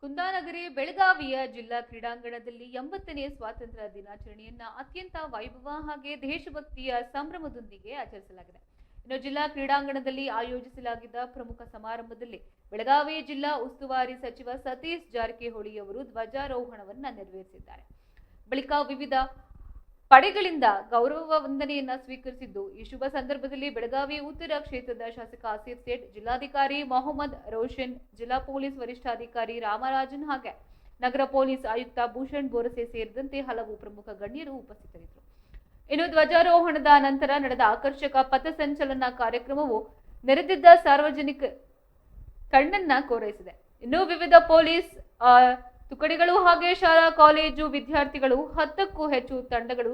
ಕುಂದಾನಗರಿ ಬೆಳಗಾವಿಯ ಜಿಲ್ಲಾ ಕ್ರೀಡಾಂಗಣದಲ್ಲಿ 80ನೇ ಸ್ವಾತಂತ್ರ್ಯ ದಿನಾಚರಣೆಯನ್ನ ಅತ್ಯಂತ ವೈಭವ ಹಾಗೆ ದೇಶಭಕ್ತಿಯ ಸಂಭ್ರಮದೊಂದಿಗೆ ಆಚರಿಸಲಾಗಿದೆ. ಇನ್ನು ಜಿಲ್ಲಾ ಕ್ರೀಡಾಂಗಣದಲ್ಲಿ ಆಯೋಜಿಸಲಾಗಿದ್ದ ಪ್ರಮುಖ ಸಮಾರಂಭದಲ್ಲಿ ಬೆಳಗಾವಿ ಜಿಲ್ಲಾ ಉಸ್ತುವಾರಿ ಸಚಿವ ಸತೀಶ್ ಜಾರಕಿಹೊಳಿ ಅವರು ಧ್ವಜಾರೋಹಣವನ್ನ ನೆರವೇರಿಸಿದ್ದಾರೆ. ಬಳಿಕ ವಿವಿಧ ಪಡೆಗಳಿಂದ ಗೌರವ ವಂದನೆಯನ್ನ ಸ್ವೀಕರಿಸಿದ್ದು, ಈ ಶುಭ ಸಂದರ್ಭದಲ್ಲಿ ಬೆಳಗಾವಿ ಉತ್ತರ ಕ್ಷೇತ್ರದ ಶಾಸಕ ಆಸಿಫ್ ಸೇಠ್, ಜಿಲ್ಲಾಧಿಕಾರಿ ಮೊಹಮ್ಮದ್ ರೋಷನ್, ಜಿಲ್ಲಾ ಪೊಲೀಸ್ ವರಿಷ್ಠಾಧಿಕಾರಿ ರಾಮರಾಜನ್ ಹಾಗೆ ನಗರ ಪೊಲೀಸ್ ಆಯುಕ್ತ ಭೂಷಣ್ ಬೋರಸೆ ಸೇರಿದಂತೆ ಹಲವು ಪ್ರಮುಖ ಗಣ್ಯರು ಉಪಸ್ಥಿತರಿದ್ದರು. ಇನ್ನು ಧ್ವಜಾರೋಹಣದ ನಂತರ ನಡೆದ ಆಕರ್ಷಕ ಪಥಸಂಚಲನ ಕಾರ್ಯಕ್ರಮವು ನೆರೆದಿದ್ದ ಸಾರ್ವಜನಿಕ ಕಣ್ಣನ್ನ ಕೋರೈಸಿದೆ. ಇನ್ನು ವಿವಿಧ ಪೊಲೀಸ್ ತುಕಡಿಗಳು ಹಾಗೆ ಶಾಲಾ ಕಾಲೇಜು ವಿದ್ಯಾರ್ಥಿಗಳು 10ಕ್ಕೂ ಹೆಚ್ಚು ತಂಡಗಳು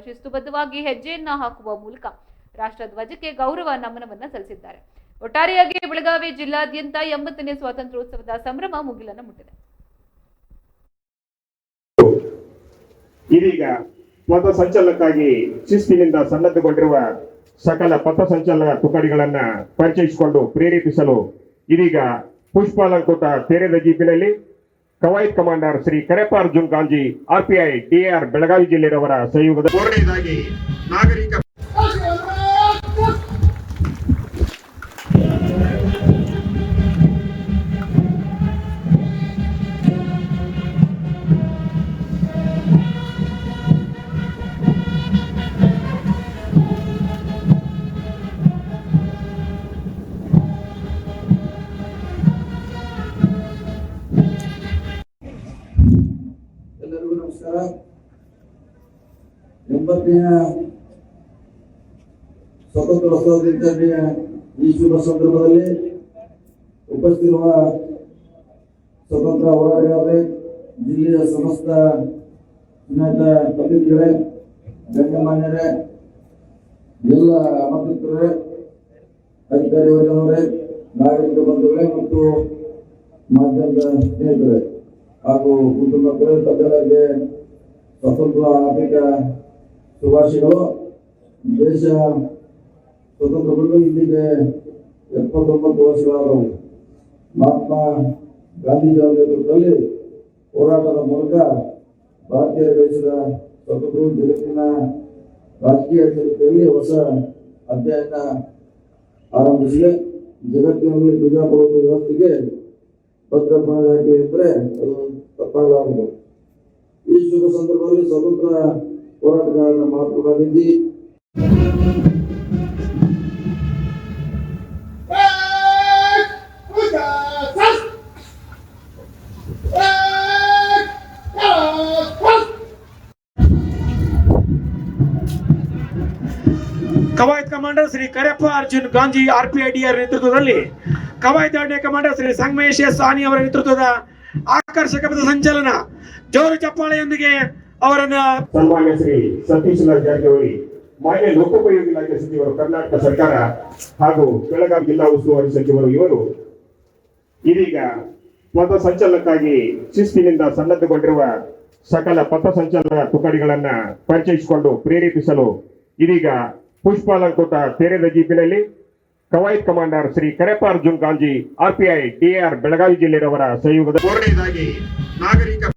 ಶಿಸ್ತುಬದ್ಧವಾಗಿ ಹೆಜ್ಜೆಯನ್ನ ಹಾಕುವ ಮೂಲಕ ರಾಷ್ಟ್ರ ಧ್ವಜಕ್ಕೆ ಗೌರವ ನಮನವನ್ನ ಸಲ್ಲಿಸಿದ್ದಾರೆ. ಒಟ್ಟಾರೆಯಾಗಿ ಬೆಳಗಾವಿ ಜಿಲ್ಲಾದ್ಯಂತ 80ನೇ ಸ್ವಾತಂತ್ರ್ಯೋತ್ಸವದ ಸಂಭ್ರಮ ಮುಗಿಲನ್ನ ಮುಟ್ಟಿದೆ. ಇದೀಗ ಪಥಸಂಚಲನಕ್ಕಾಗಿ ಶಿಸ್ತಿನಿಂದ ಸನ್ನದ್ಧಗೊಂಡಿರುವ ಸಕಲ ಪಥಸಂಚಲನ ತುಕಡಿಗಳನ್ನ ಪರಿಚಯಿಸಿಕೊಂಡು ಪ್ರೇರೇಪಿಸಲು ಇದೀಗ ಪುಷ್ಪಾಲಂಕೃತ ತೆರೆದ ಜೀಪಿನಲ್ಲಿ ಕವಾಯತ್ commander Shri Kareppa Arjun Ganji RPI DR Belagavi ಜಿಲ್ಲೆಯವರ ಸಹಯೋಗದ ಮೂರನೇದಾಗಿ ನಾಗರಿಕ ಎಲ್ಲರಿಗೂ ನಮಸ್ಕಾರ. 80ನೇ ಸ್ವಾತಂತ್ರ್ಯೋತ್ಸವ ದಿನಾಚರಣೆಯ ಈ ಶುಭ ಸಂದರ್ಭದಲ್ಲಿ ಉಪಸ್ಥಿತಿರುವ ಸ್ವತಂತ್ರ ಹೋರಾಟಗಾರರೇ, ಜಿಲ್ಲೆಯ ಸಮಸ್ತ ಚುನಾಯಿತ ಪ್ರತಿನಿಧಿಗಳೇ, ಗಣ್ಯಮಾನ್ಯರೇ, ಎಲ್ಲ ಆಮಂತ್ರಿತರೇ, ಅಧಿಕಾರಿ ವರ್ಗದವರೇ, ನಾಗರಿಕ ಬಂಧುಗಳೇ ಮತ್ತು ಮಾಧ್ಯಮದ ಸ್ನೇಹಿತರೇ ಹಾಗೂ ಕುಟುಂಬ ತಜ್ಞರಿಗೆ ಸ್ವತಂತ್ರ ಆರ್ಥಿಕ ಶುಭಾಶಯಗಳು. ದೇಶ ಸ್ವತಂತ್ರಗೊಂಡು ಇಲ್ಲಿಗೆ 79 ವರ್ಷಗಳಾದವು. ಮಹಾತ್ಮ ಗಾಂಧೀಜಿಯವರ ನೇತೃತ್ವದಲ್ಲಿ ಹೋರಾಟದ ಮೂಲಕ ಭಾರತೀಯರ ಗಳಿಸಿದ ಸ್ವತಂತ್ರವು ಜಗತ್ತಿನ ರಾಜಕೀಯ ಚರಿತ್ರೆಯಲ್ಲಿ ಹೊಸ ಅಧ್ಯಾಯನ ಆರಂಭಿಸಿದೆ. ಜಗತ್ತಿನಲ್ಲಿ ಪ್ರಜಾಪ್ರಭುತ್ವ ವ್ಯವಸ್ಥೆಗೆ ಭದ್ರಪಣೆ ಇದ್ದರೆ ಅದು ತಪ್ಪಾಗಲಾರದು. ಈ ಶುಭ ಸಂದರ್ಭದಲ್ಲಿ ಸ್ವತಂತ್ರ ಹೋರಾಟಗಾರರ ಮಹಾತ್ಮ ಗಾಂಧೀಜಿ ಕವಾಯತ್ ಕಮಾಂಡರ್ ಶ್ರೀ ಕರೆಪ್ಪ ಅರ್ಜುನ್ ಗಾಂಜಿ ಆರ್ಪಿಐಡಿಆರ್ ನೇತೃತ್ವದಲ್ಲಿ ಕವಾಯತ್ ಎರಡನೇ ಕಮಾಂಡರ್ ಶ್ರೀ ಸಂಗಮೇಶ್ ಎಸ್ ಸಾನಿ ಅವರ ನೇತೃತ್ವದ ಆಕರ್ಷಕ ಪಥ ಸಂಚಲನ ಜೋರು ಚಪ್ಪಾಳೆಯೊಂದಿಗೆ ಅವರನ್ನ ಸನ್ಮಾನ್ಯ ಶ್ರೀ ಸತೀಶ್ ಜಾರಕಿಹೊಳಿ, ಮಾನ್ಯ ಲೋಕೋಪಯೋಗಿ ಇಲಾಖೆ ಸಚಿವರು, ಕರ್ನಾಟಕ ಸರ್ಕಾರ ಹಾಗೂ ಬೆಳಗಾವಿ ಜಿಲ್ಲಾ ಉಸ್ತುವಾರಿ ಸಚಿವರು ಇವರು ಇದೀಗ ಪಥಸಂಚಲನಕ್ಕಾಗಿ ಶಿಸ್ತಿನಿಂದ ಸನ್ನದ್ಧಗೊಂಡಿರುವ ಸಕಲ ಪಥಸಂಚಲನ ತುಕಡಿಗಳನ್ನ ಪರಿಚಯಿಸಿಕೊಂಡು ಪ್ರೇರೇಪಿಸಲು ಇದೀಗ ಪುಷ್ಪಾಲಂಕೃತ ತೆರೆದ ಜೀಪಿನಲ್ಲಿ ಕವಾಯತ್ commander Shri Kareppa Arjun Ganji RPI DR Belagavi ಜಿಲ್ಲೆಯವರ ಸಹಯೋಗದ ಮೂರನೇದಾಗಿ ನಾಗರಿಕ